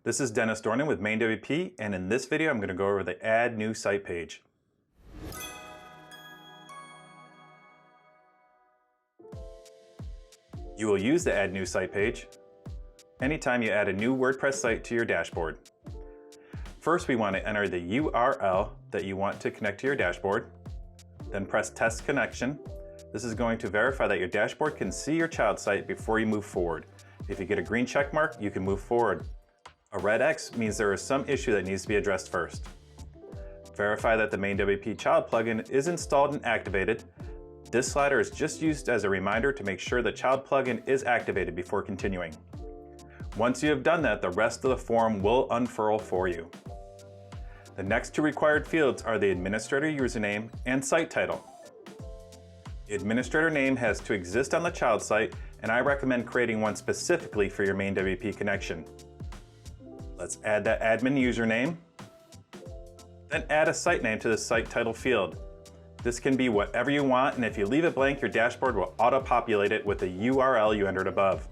This is Dennis Dornan with MainWP, and in this video I'm going to go over the Add New Site page. You will use the Add New Site page anytime you add a new WordPress site to your dashboard. First, we want to enter the URL that you want to connect to your dashboard. Then press Test Connection. This is going to verify that your dashboard can see your child site before you move forward. If you get a green check mark, you can move forward. A red X means there is some issue that needs to be addressed first. Verify that the MainWP child plugin is installed and activated. This slider is just used as a reminder to make sure the child plugin is activated before continuing. Once you have done that, the rest of the form will unfurl for you. The next two required fields are the administrator username and site title. The administrator name has to exist on the child site, and I recommend creating one specifically for your MainWP connection. Let's add that admin username, then add a site name to the site title field. This can be whatever you want, and if you leave it blank, your dashboard will auto-populate it with the URL you entered above.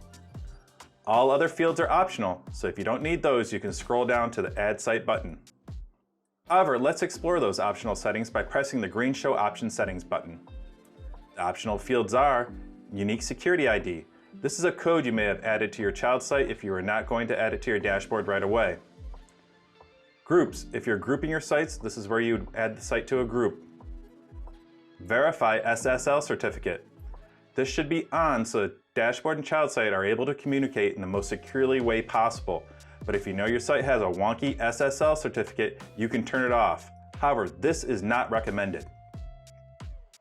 All other fields are optional, so if you don't need those, you can scroll down to the Add Site button. However, let's explore those optional settings by pressing the green Show Option Settings button. The optional fields are Unique Security ID. This is a code you may have added to your child site if you are not going to add it to your dashboard right away. Groups. If you're grouping your sites, this is where you would add the site to a group. Verify SSL certificate. This should be on so the dashboard and child site are able to communicate in the most securely way possible. But if you know your site has a wonky SSL certificate, you can turn it off. However, this is not recommended.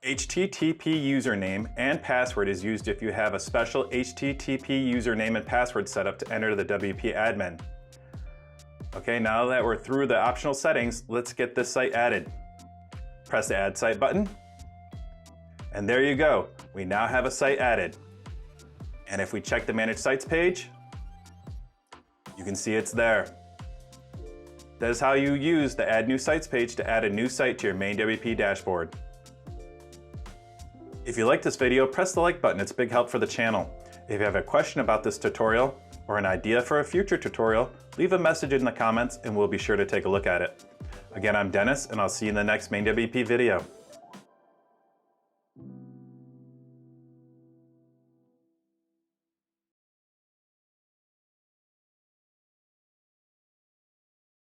HTTP username and password is used if you have a special HTTP username and password set up to enter the WP admin. Okay, now that we're through the optional settings, let's get this site added. Press the Add Site button. And there you go. We now have a site added. And if we check the Manage Sites page, you can see it's there. That is how you use the Add New Sites page to add a new site to your MainWP dashboard. If you like this video, press the like button. It's a big help for the channel. If you have a question about this tutorial or an idea for a future tutorial, leave a message in the comments and we'll be sure to take a look at it. Again, I'm Dennis, and I'll see you in the next MainWP video.